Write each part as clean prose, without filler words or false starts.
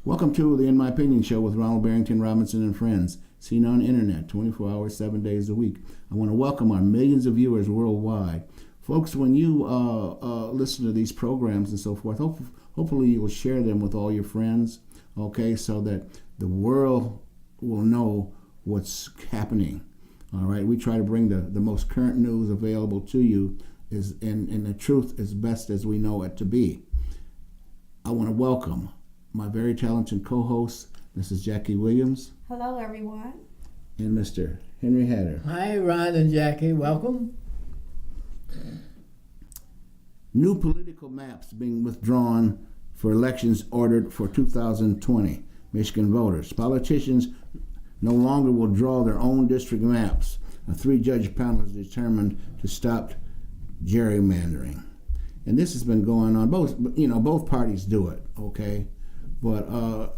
Welcome to the In My Opinion show with Ronald, Barrington, Robinson, and friends. Seen on internet 24 hours, 7 days a week. I want to welcome our millions of viewers worldwide. Folks, when you listen to these programs and so forth, hopefully you will share them with all your friends, okay, so that the world will know what's happening. All right, we try to bring the most current news available to you, and the truth as best as we know it to be. I want to welcome my very talented co-host, Mrs. Jackie Williams. Hello, everyone. And Mr. Henry Hatter. Hi, Ron and Jackie. Welcome. New political maps being withdrawn for elections ordered for 2020. Michigan voters. Politicians no longer will draw their own district maps. A 3-judge panel is determined to stop gerrymandering. And this has been going on. Both parties do it, okay? But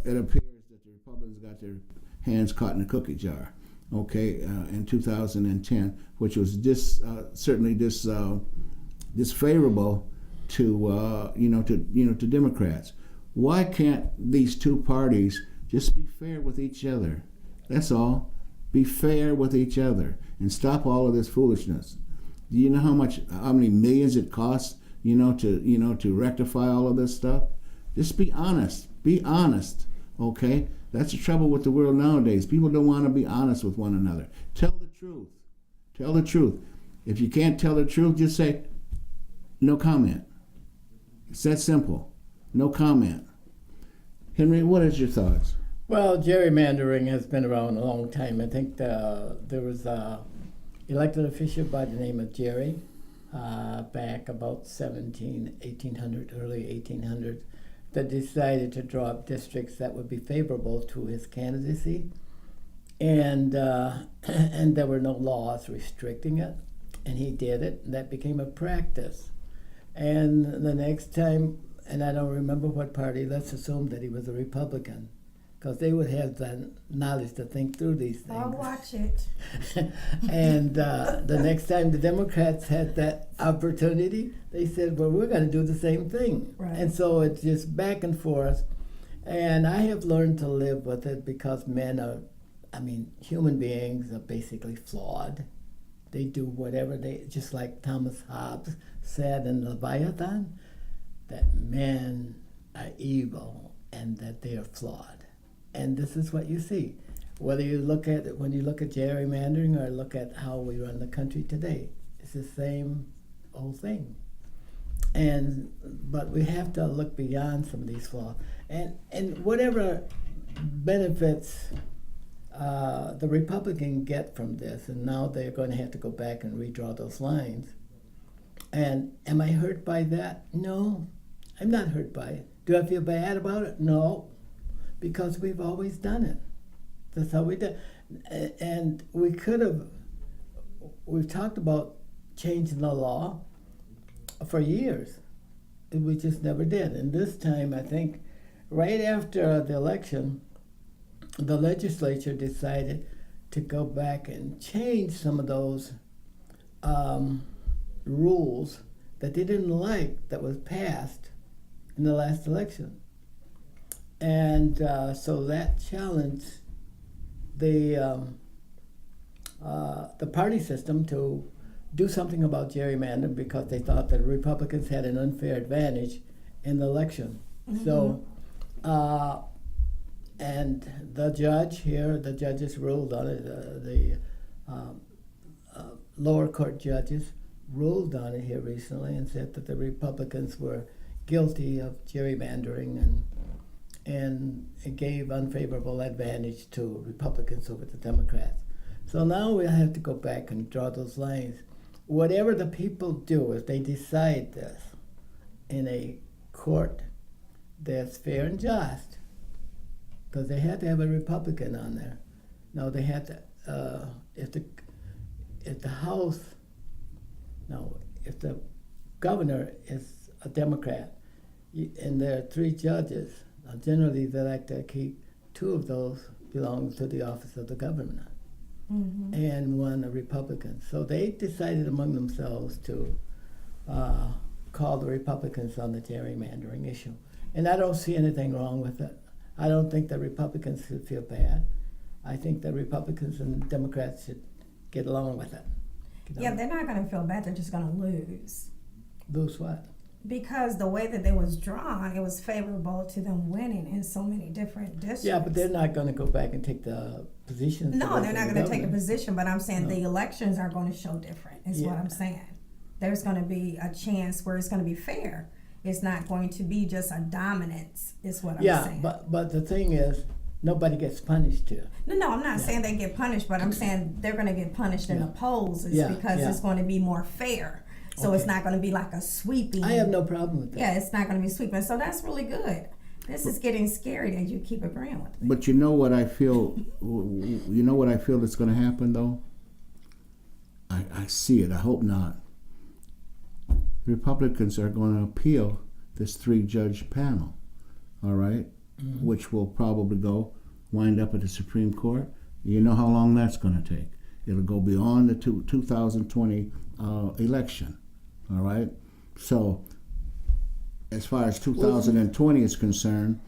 it appears that the Republicans got their hands caught in a cookie jar, okay, in 2010, which was certainly disfavorable to Democrats. Why can't these two parties just be fair with each other? That's all. Be fair with each other and stop all of this foolishness. Do you know how many millions it costs, to rectify all of this stuff? Just be honest. Be honest, okay? That's the trouble with the world nowadays. People don't want to be honest with one another. Tell the truth. Tell the truth. If you can't tell the truth, just say, no comment. It's that simple. No comment. Henry, what is your thoughts? Well, gerrymandering has been around a long time. I think there was an elected official by the name of Jerry back about 1800, early 1800s, that decided to draw up districts that would be favorable to his candidacy, and there were no laws restricting it, and he did it, and that became a practice. And the next time, and I don't remember what party, let's assume that he was a Republican, because they would have the knowledge to think through these things. I'll watch it. And the next time the Democrats had that opportunity, they said, well, we're going to do the same thing. Right. And so it's just back and forth. And I have learned to live with it because human beings are basically flawed. They do whatever just like Thomas Hobbes said in Leviathan, that men are evil and that they are flawed. And this is what you see. Whether you look at it, when you look at gerrymandering or look at how we run the country today, it's the same old thing. But we have to look beyond some of these flaws. And whatever benefits the Republicans get from this, and now they're going to have to go back and redraw those lines. And am I hurt by that? No, I'm not hurt by it. Do I feel bad about it? No. Because we've always done it. That's how we do it. And we've talked about changing the law for years. We just never did. And this time, I think, right after the election, the legislature decided to go back and change some of those rules that they didn't like that was passed in the last election. And so that challenged the party system to do something about gerrymandering because they thought that the Republicans had an unfair advantage in the election. Mm-hmm. So, and the judges ruled on it. The lower court judges ruled on it here recently and said that the Republicans were guilty of gerrymandering and it gave unfavorable advantage to Republicans over the Democrats. So now we'll have to go back and draw those lines. Whatever the people do, if they decide this in a court that's fair and just, because they had to have a Republican on there. No, they had to, if the House, no, if the governor is a Democrat, and there are 3 judges, generally they like to keep 2 of those belong to the office of the governor, mm-hmm. and 1 a Republican. So they decided among themselves to call the Republicans on the gerrymandering issue. And I don't see anything wrong with it. I don't think the Republicans should feel bad. I think the Republicans and Democrats should get along with it. Yeah, they're not going to feel bad. They're just going to lose. Lose what? Because the way that they was drawn, it was favorable to them winning in so many different districts. Yeah, but they're not going to go back and take the positions. No, they're not going to take a government. position, but I'm saying the elections are going to show different, is what Yeah. I'm saying. There's going to be a chance where it's going to be fair. It's not going to be just a dominance, is what I'm saying. Yeah, but the thing is, nobody gets punished here. No, I'm not saying they get punished, but I'm saying they're going to get punished in the polls because it's going to be more fair. So it's not going to be like a sweeping. I have no problem with that. Yeah, it's not going to be sweeping. So that's really good. This is getting scary that you keep agreeing with me. But you know what I feel? You know what I feel that's going to happen though. I see it. I hope not. Republicans are going to appeal this 3-judge panel. All right, which will probably wind up at the Supreme Court. You know how long that's going to take. It'll go beyond the 2020 election. All right. So, as far as 2020 is concerned,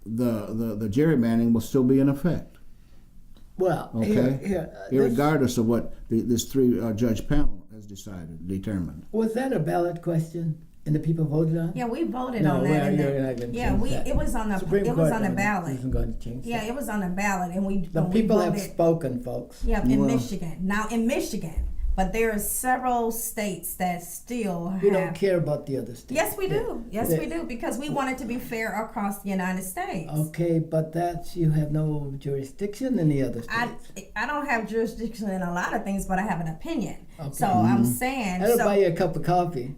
the gerrymandering will still be in effect. Well, Okay. Irregardless of what this 3-judge panel has determined. Was that a ballot question and the people voted on it? Yeah, we voted No, on well, that. you're not gonna change that. It was on the Supreme it was Court on the ballot. isn't going to change Yeah, that. it was on the ballot, and we The when we people have voted, spoken, folks. Yeah, in Well- Michigan. Now in Michigan, but there are several states that still have. We don't care about the other states. Yes, we do. Yes, They- we do, because we want it to be fair across the United States. Okay, but you have no jurisdiction in the other I states. I don't have jurisdiction in a lot of things, but I have an opinion. Okay. So I'm saying. I'll buy you a cup of coffee.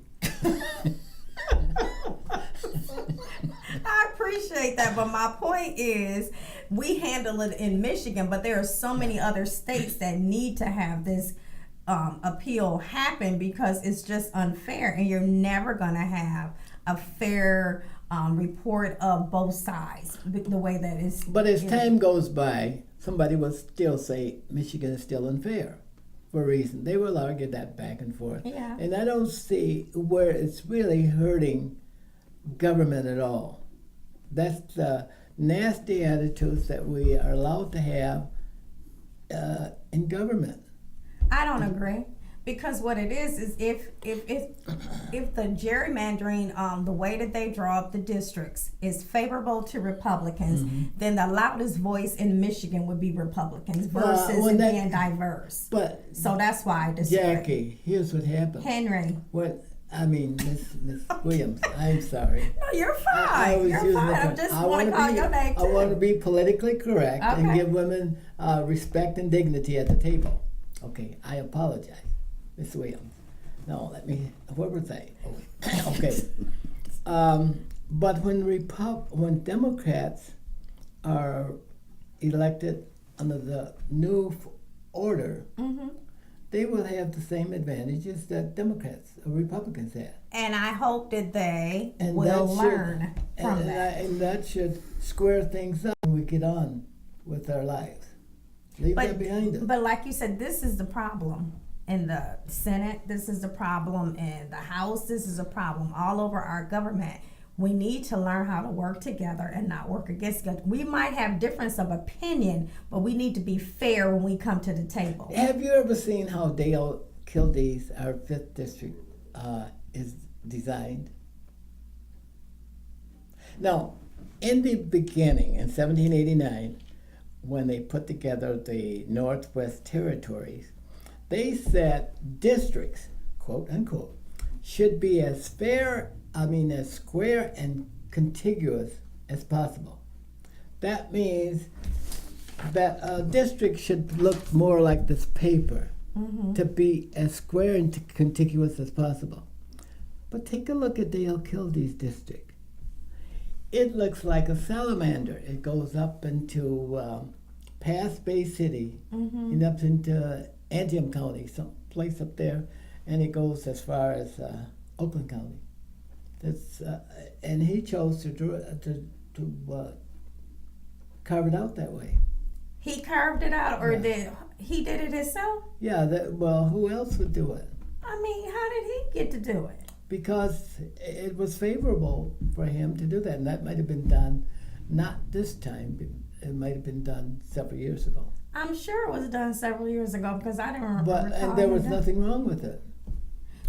I appreciate that, but my point is we handle it in Michigan, but there are so many other states that need to have this appeal happen because it's just unfair, and you're never going to have a fair report of both sides the way that is. But as time goes by, somebody will still say Michigan is still unfair for a reason. They will argue that back and forth. Yeah. And I don't see where it's really hurting government at all. That's the nasty attitudes that we are allowed to have in government. I don't agree, because what it is if the gerrymandering, the way that they draw up the districts is favorable to Republicans, then the loudest voice in Michigan would be Republicans versus it being diverse. But So that's why I disagree. Jackie, here's what happened. Henry. Miss Williams, I'm sorry. No, you're I fine. was You're using fine. the- I just I want to wanna call be- your name too. I want to be politically correct and Okay. give women respect and dignity at the table. Okay, I apologize, Miss Williams. No, what was I? Okay. But when Democrats are elected under the new order, they will have the same advantages that Democrats or Republicans have. And I hope that they And will that should- learn from that. And that should square things up when we get on with our lives. Leave that behind us. But like you said, this is the problem in the Senate. This is the problem in the House. This is a problem all over our government. We need to learn how to work together and not work against each other. We might have difference of opinion, but we need to be fair when we come to the table. Have you ever seen how Dale Kilday's, our 5th district, is designed? Now, in the beginning, in 1789, when they put together the Northwest Territories, they said districts, quote unquote, should be as square and contiguous as possible. That means that a district should look more like this paper, to be as square and contiguous as possible. But take a look at Dale Kilday's district. It looks like a salamander. It goes up into past Bay City and up into Antietam County, some place up there, and it goes as far as Oakland County. That's and he chose to carve it out that way. He carved it out, or Yeah. did he did it himself? Yeah. Well, who else would do it? I mean, how did he get to do it? Because it was favorable for him to do that, and that might have been done Not this time. It might have been done several years ago. I'm sure it was done several years ago because I didn't remember. And there was nothing wrong with it.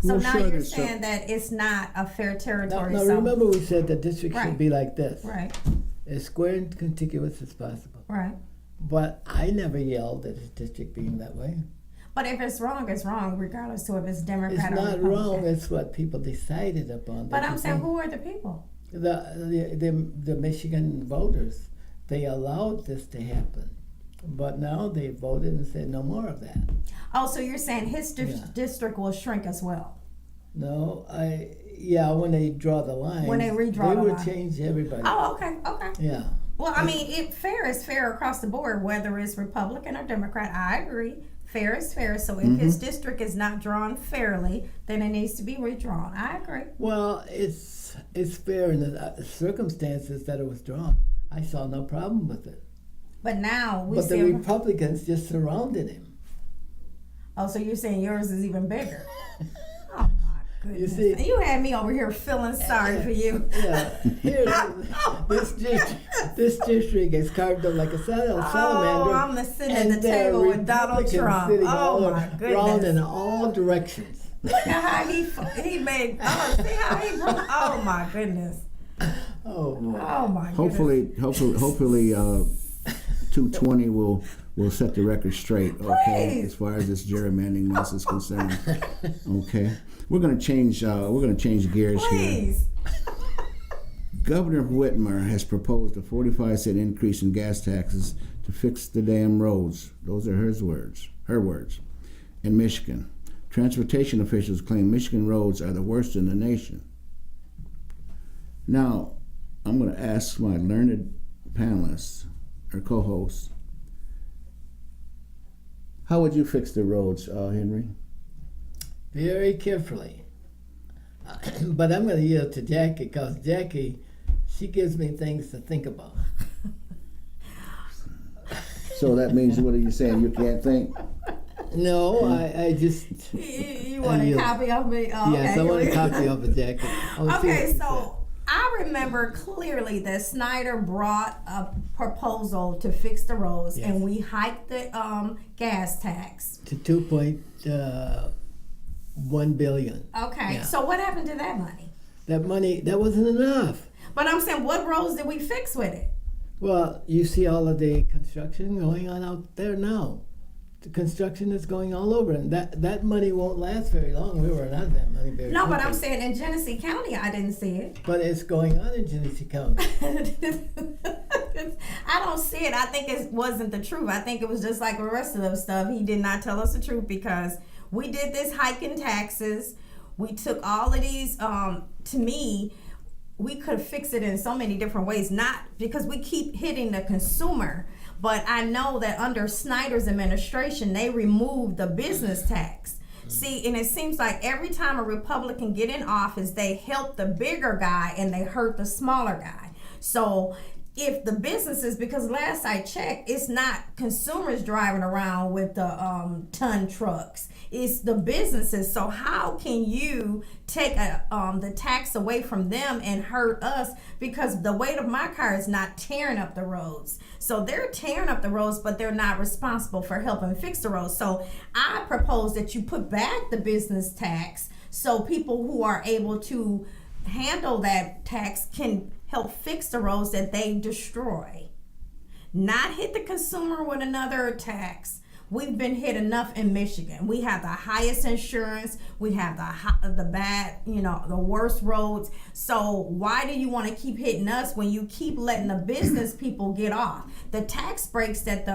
So Well, now sure, you're there's saying that it's not a fair territory. Now so, remember we said the district Right. should be like this. right, As square and contiguous as possible. right. But I never yelled at his district being that way. But if it's wrong, regardless to if it's Democrat It's or not Republican. wrong. It's what people decided upon. But That's I'm the saying, thing. who are the people? The Michigan voters, they allowed this to happen. But now they voted and said no more of that. Oh, so you're saying his Yeah. district will shrink as well? No, when they draw the line. When they redraw they the would line. change everybody. Oh, okay. Yeah. Well, I mean, fair is fair across the board, whether it's Republican or Democrat. I agree. Fair is fair. So if his district is not drawn fairly, then it needs to be redrawn. I agree. Well, it's fair in the circumstances that it was drawn. I saw no problem with it. But now we But see. the Republicans just surrounded him. Oh, so you're saying yours is even bigger? Oh my goodness! You see- And you had me over here feeling sorry for you. Yeah, this district is carved up like a salamander. Oh, I'm sitting at and the there are table with Donald Republicans Trump. sitting Oh all my around goodness! in all directions. Look at how he made. Oh, see how he brought. Oh my goodness! Oh, boy. Oh my goodness! Hopefully, 220 will set the record straight. Okay, Please. as far as this gerrymandering mess is concerned. Okay, we're gonna change gears here. Please. Governor Whitmer has proposed a 45-cent increase in gas taxes to fix the damn roads. Those are her words. In Michigan, transportation officials claim Michigan roads are the worst in the nation. Now, I'm going to ask my learned panelists or co-hosts, how would you fix the roads, Henry? Very carefully. But I'm going to yield to Jackie because Jackie, she gives me things to think about. So that means, what are you saying? You can't think? No, I just. You want a copy of me? Oh, Yes, okay. I want a copy of it, Jackie. I'll see what Okay, you so I remember clearly that Snyder brought a proposal to fix the roads, Yes. and we hiked the gas tax. said. To 2.1 billion. Okay, Yeah. so what happened to that money? That money, that wasn't enough. But I'm saying, what roads did we fix with it? Well, you see all of the construction going on out there now. The construction is going all over, and that money won't last very long. We run out of that money very No, but I'm quickly. saying in Genesee County, I didn't see it. But it's going on in Genesee County. I don't see it. I think it wasn't the truth. I think it was just like the rest of the stuff. He did not tell us the truth because we did this hike in taxes. We took all of these, to me, we could fix it in so many different ways, not because we keep hitting the consumer, but I know that under Snyder's administration, they removed the business tax. See, and it seems like every time a Republican get in office, they help the bigger guy and they hurt the smaller guy. So if the businesses, because last I checked, it's not consumers driving around with the ton trucks. It's the businesses. So how can you take the tax away from them and hurt us? Because the weight of my car is not tearing up the roads. So they're tearing up the roads, but they're not responsible for helping fix the roads. So I propose that you put back the business tax so people who are able to handle that tax can help fix the roads that they destroy. Not hit the consumer with another tax. We've been hit enough in Michigan. We have the highest insurance. We have the bad, the worst roads. So why do you want to keep hitting us when you keep letting the business people get off? The tax breaks that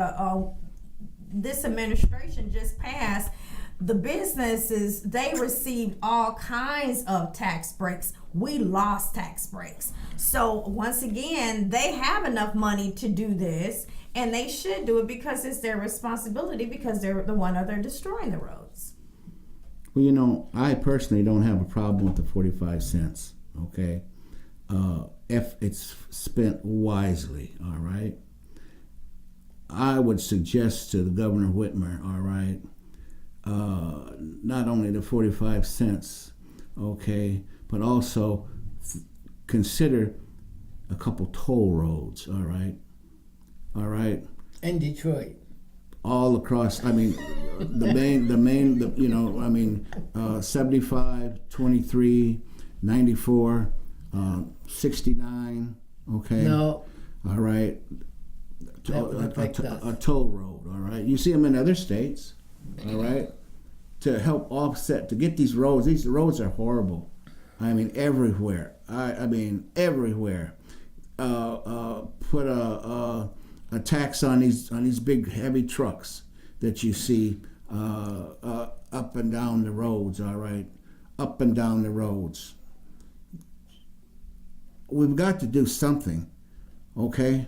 this administration just passed, the businesses, they received all kinds of tax breaks. We lost tax breaks. So once again, they have enough money to do this, and they should do it because it's their responsibility, because they're the one they're destroying the roads. Well, I personally don't have a problem with the 45 cents, okay? If it's spent wisely, all right? I would suggest to the Governor Whitmer, all right, not only the 45 cents, okay, but also consider a couple toll roads, all right? All right? In Detroit. All across, I mean, the main, you know, I mean, 75, 23, 94, 69, okay? No. All right? That would affect us. A toll road, all right? You see them in other states, all right? To help offset, to get these roads are horrible. I mean, everywhere. I mean, everywhere. Put a tax on these big heavy trucks that you see up and down the roads, all right? Up and down the roads. We've got to do something, okay?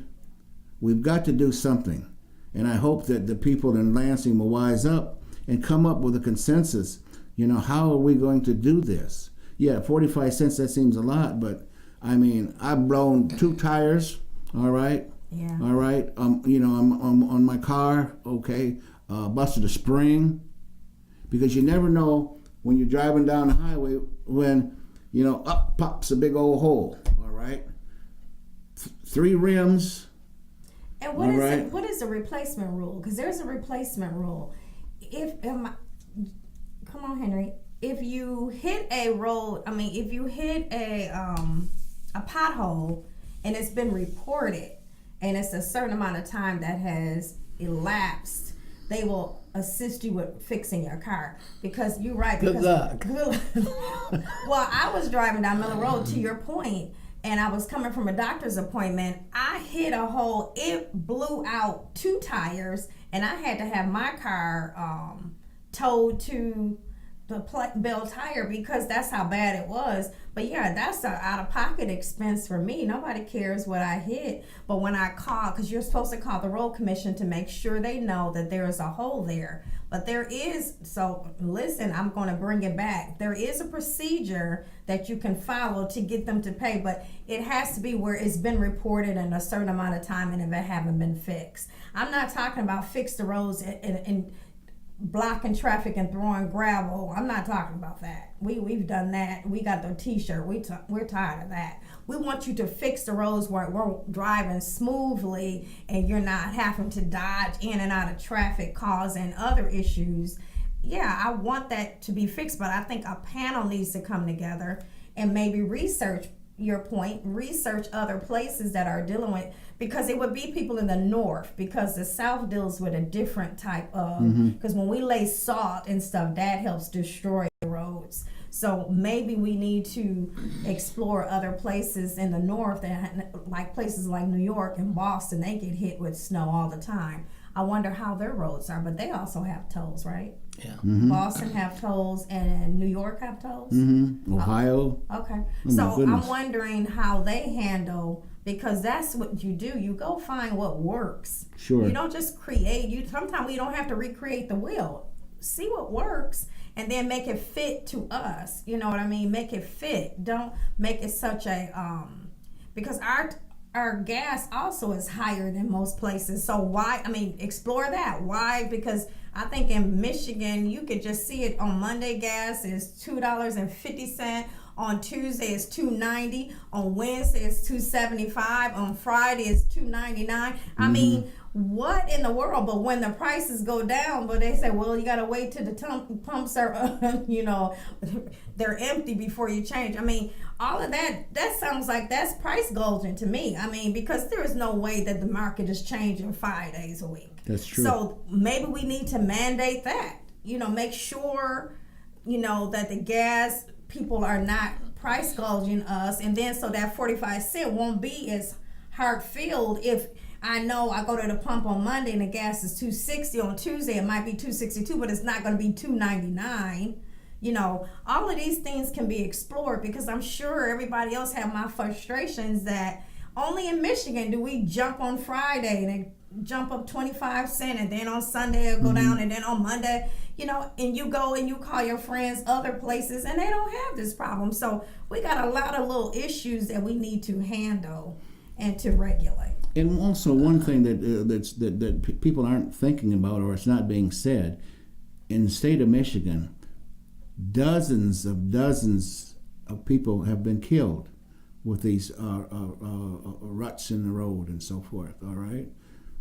We've got to do something. And I hope that the people in Lansing will wise up and come up with a consensus. You know, how are we going to do this? Yeah, 45 cents, that seems a lot, but I mean, I've blown 2 tires, all right? Yeah. All right. You know, I'm on my car, okay, busted a spring, because you never know when you're driving down the highway when, you know, up pops a big old hole, all right? 3 rims. And what is the replacement rule? Because there's a replacement rule. Come on, Henry. If you hit a road, if you hit a pothole and it's been reported and it's a certain amount of time that has elapsed, they will assist you with fixing your car. Because you're right. Good luck. Well, I was driving down Miller Road, to your point, and I was coming from a doctor's appointment. I hit a hole. It blew out 2 tires, and I had to have my car towed to the Bell Tire because that's how bad it was. But yeah, that's an out-of-pocket expense for me. Nobody cares what I hit. But when I call, because you're supposed to call the road commission to make sure they know that there is a hole there. But there is, so listen, I'm going to bring it back. There is a procedure that you can follow to get them to pay, but it has to be where it's been reported in a certain amount of time and if it haven't been fixed. I'm not talking about fix the roads and blocking traffic and throwing gravel. I'm not talking about that. We've done that. We got the t-shirt. We're tired of that. We want you to fix the roads where we're driving smoothly and you're not having to dodge in and out of traffic, causing other issues. Yeah, I want that to be fixed, but I think a panel needs to come together and maybe research other places that are dealing with, because it would be people in the north, because the south deals with a different type of, because when we lay salt and stuff, that helps destroy the roads. So maybe we need to explore other places in the north, like places like New York and Boston. They get hit with snow all the time. I wonder how their roads are, but they also have tolls, right? Yeah. Boston have tolls and New York have tolls? Ohio. Okay. Oh, so goodness. I'm wondering how they handle, because that's what you do. You go find what works. Sure. You don't just create. Sometimes we don't have to recreate the wheel. See what works and then make it fit to us. You know what I mean? Make it fit. Don't make it such a because our gas also is higher than most places. So why? Explore that. Why? Because I think in Michigan, you could just see it on Monday. Gas is $2.50. On Tuesday, it's $2.90. On Wednesday, it's $2.75. On Friday, it's $2.99. I mean, what in the world? But when the prices go down, but they say, well, you got to wait till the pumps are, they're empty before you change. All of that sounds like that's price gouging to me. Because there is no way that the market is changing 5 days a week. That's true. So maybe we need to mandate that. Make sure, that the gas people are not price gouging us, and then so that 45 cent won't be as hard filled. If I know I go to the pump on Monday and the gas is $2.60, on Tuesday it might be $2.62, but it's not going to be $2.99. All of these things can be explored, because I'm sure everybody else have my frustrations that only in Michigan do we jump on Friday and it jump up 25 cents, and then on Sunday it'll go down, and then on Monday, and you go and you call your friends other places and they don't have this problem. So we got a lot of little issues that we need to handle and to regulate. And also one thing that people aren't thinking about, or it's not being said, in the state of Michigan, dozens of people have been killed with these ruts in the road and so forth. All right.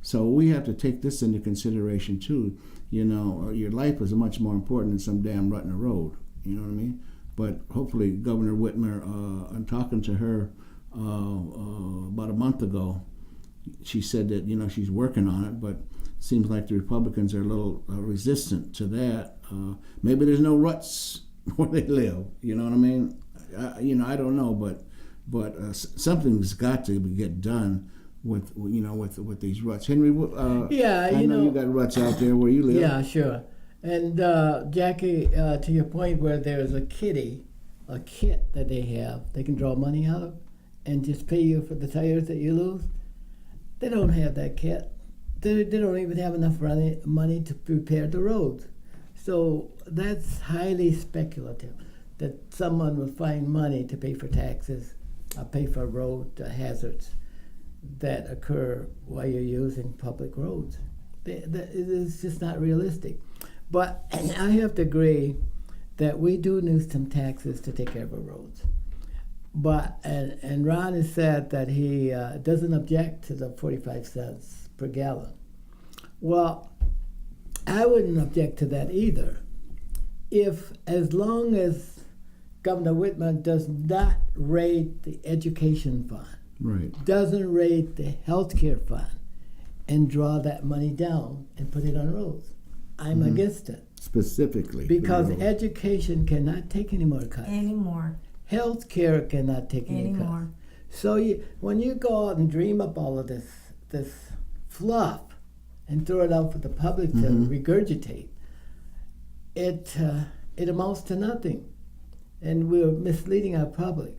So we have to take this into consideration too. You know, your life is much more important than some damn rut in the road. You know what I mean? But hopefully, Governor Whitmer, I'm talking to her about a month ago. She said that, you know, she's working on it, but it seems like the Republicans are a little resistant to that. Maybe there's no ruts where they live. You know what I mean? I don't know, but something's got to get done with these ruts. Henry, I know you got ruts out there where you live. Yeah, sure. And Jackie, to your point, where there's a kit that they have, they can draw money out of, and just pay you for the tires that you lose. They don't have that kit. They don't even have enough money to repair the roads. So that's highly speculative that someone would find money to pay for taxes, pay for road hazards that occur while you're using public roads. It's just not realistic. But I have to agree that we do need some taxes to take care of our roads. But and Ron has said that he doesn't object to the 45 cents per gallon. Well, I wouldn't object to that either, as long as Governor Whitmer does not raid the education fund, right, doesn't raid the health care fund, and draw that money down and put it on roads. I'm against it. Specifically. Because education cannot take any more cuts. Anymore. Health care cannot take any cuts. So when you go out and dream up all of this fluff and throw it out for the public to regurgitate, it amounts to nothing. And we're misleading our public.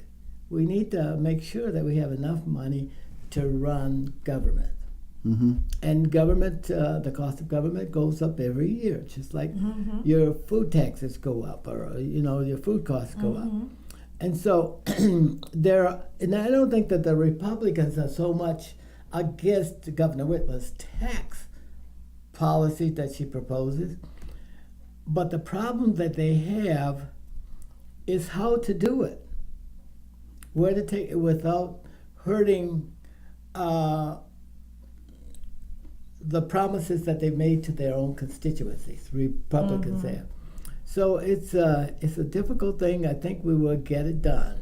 We need to make sure that we have enough money to run government. Mm-hmm. And government, the cost of government goes up every year, just like your food taxes go up, or your food costs go up. And so and I don't think that the Republicans are so much against Governor Whitmer's tax policy that she proposes, but the problem that they have is how to do it, where to take it without hurting the promises that they made to their own constituencies. Republicans have. So it's a difficult thing. I think we will get it done,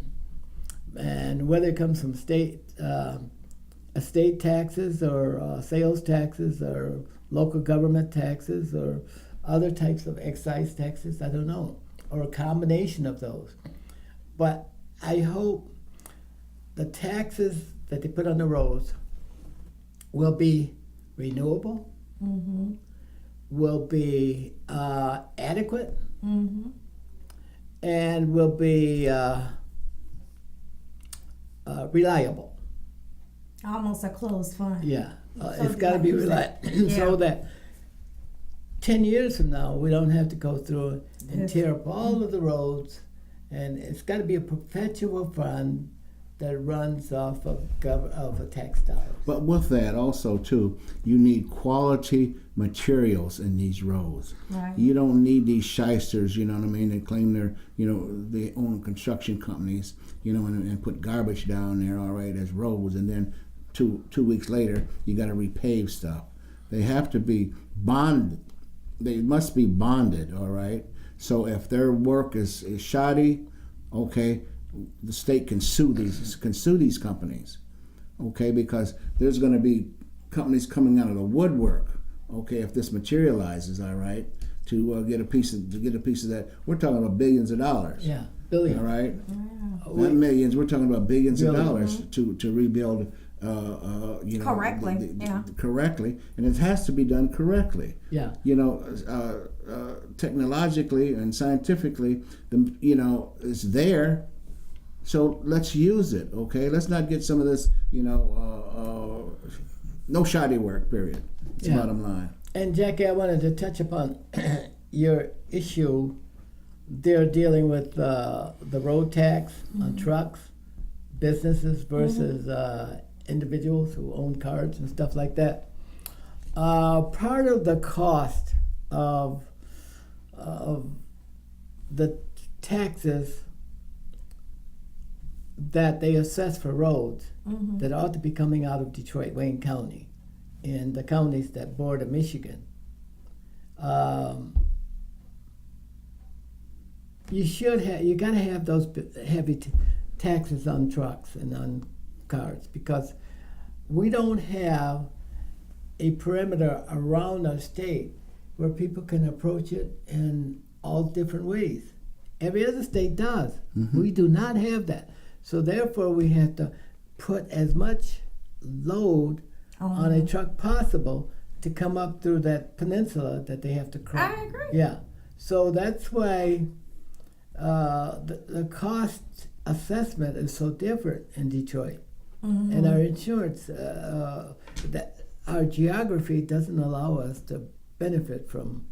and whether it comes from estate taxes or sales taxes or local government taxes or other types of excise taxes, I don't know, or a combination of those. But I hope the taxes that they put on the roads will be renewable, will be adequate, and will be reliable. Almost a closed fund. Yeah, it's got to be reliable so that 10 years from now we don't have to go through and tear up all of the roads, and it's got to be a perpetual fund that runs off of tax dollars. But with that also too, you need quality materials in these roads. Right. You don't need these shysters, you know what I mean, that claim they own construction companies, and put garbage down there, all right, as roads, and then two weeks later you got to repave stuff. They have to be bonded. They must be bonded, all right. So if their work is shoddy, okay, the state can sue these companies, okay, because there's going to be companies coming out of the woodwork, okay, if this materializes, all right, to get a piece of that. We're talking about billions of dollars. Yeah, billions. All right, Wow. not millions. We're talking about billions of dollars to rebuild. Correctly, correctly, and it has to be done correctly. Yeah. Technologically and scientifically, it's there. So let's use it, okay? Let's not get some of this, no shoddy work, period. It's the bottom line. And Jackie, I wanted to touch upon your issue. They're dealing with the road tax on trucks, businesses versus individuals who own cars and stuff like that. Part of the cost of the taxes that they assess for roads that ought to be coming out of Detroit, Wayne County, and the counties that border Michigan. You got to have those heavy taxes on trucks and on cars, because we don't have a perimeter around our state where people can approach it in all different ways. Every other state does. We do not have that. So therefore we have to put as much load on a truck possible to come up through that peninsula that they have to cross. I agree. Yeah. So that's why the cost assessment is so different in Detroit. And our insurance, that our geography doesn't allow us to benefit from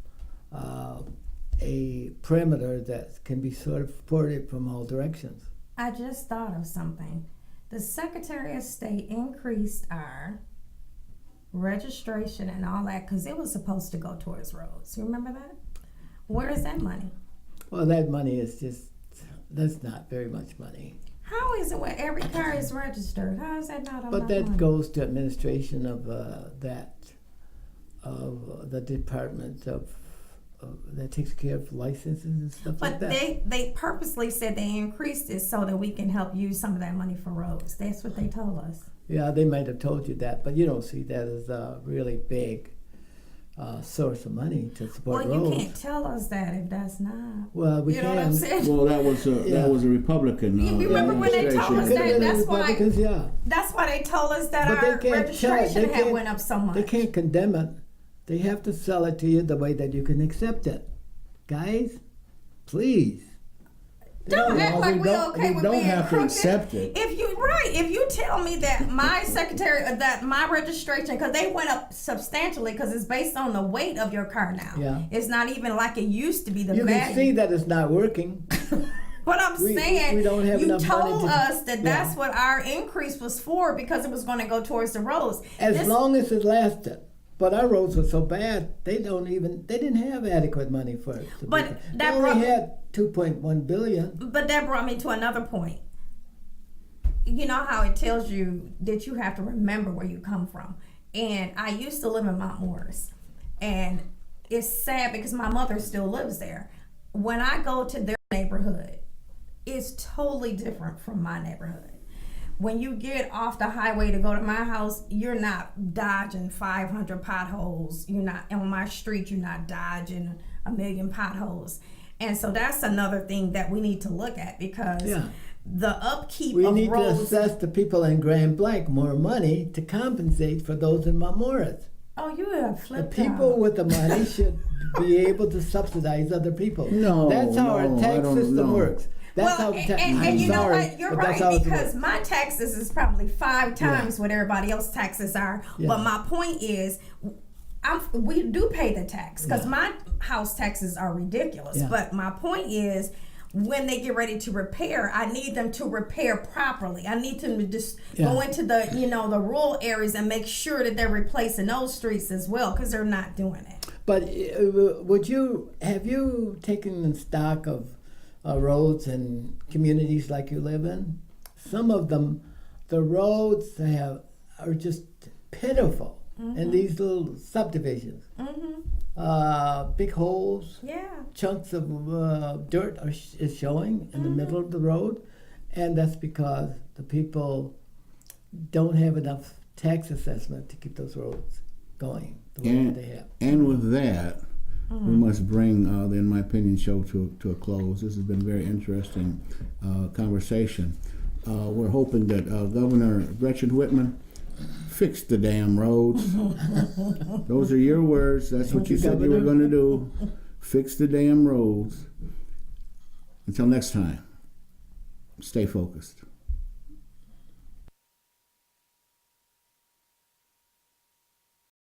a perimeter that can be sort of supported from all directions. I just thought of something. The Secretary of State increased our registration and all that because it was supposed to go towards roads. You remember that? Where is that money? Well, that money is that's not very much money. How is it when every car is registered? How is that not enough But that money? goes to administration of the department that takes care of licenses and stuff like But that. they purposely said they increased it so that we can help use some of that money for roads. That's what they told us. Yeah, they might have told you that, but you don't see that as a really big source of money to support Well, roads. you can't tell us that if that's not. Well, we You can. know what I'm saying? Well, that was a Republican. You remember when they told us administration. that? That's why- Republicans, yeah. That's why they told us that But they our can't registration they had can't- went up so much. They can't condemn it. They have to sell it to you the way that you can accept it. Guys, please. Don't act like we okay we with don't being have to crooked. accept it. If you tell me that my that my registration, because they went up substantially, because it's based on the weight of your car now. Yeah. It's not even like it used to be. The You value. can see that it's not working. But I'm saying we don't have you enough money told to- us that yeah. that's what our increase was for, because it was going to go towards the roads. As long as it lasted. But our roads were so bad, they didn't have adequate money for it. But they that only brought- had $2.1 billion. But that brought me to another point. You know how it tells you that you have to remember where you come from. And I used to live in Mount Morris. And it's sad because my mother still lives there. When I go to their neighborhood, it's totally different from my neighborhood. When you get off the highway to go to my house, you're not dodging 500 potholes. You're not on my street, you're not dodging a million potholes. And so that's another thing that we need to look at, because the upkeep We of need to roads. assess the people in Grand Blanc more money to compensate for those in Mount Morris. Oh, you have The flipped people out. with the money should be able to subsidize other people. No, That's how our no, I tax don't system know. works. That's how Well, the and I'm you know sorry, what? You're but that's how right, it because works. my taxes is probably 5 times what everybody else's taxes are. Yeah. But my point is, we do pay the tax, because my house taxes are ridiculous. Yeah. But my point is, when they get ready to repair, I need them to repair properly. I need them to just go into the the rural areas and make sure that they're replacing those streets as well, because they're not doing it. But have you taken stock of roads and communities like you live in? Some of them, the roads are just pitiful in these little subdivisions. Big holes, chunks of dirt is showing in the middle of the road, and that's because the people don't have enough tax assessment to keep those roads going the way that they have. And with that, we must bring the In My Opinion show to a close. This has been a very interesting conversation. We're hoping that Governor Gretchen Whitman fix the damn roads. Those are your words. That's what you said you were going to do. Fix the damn roads. Until next time, stay focused.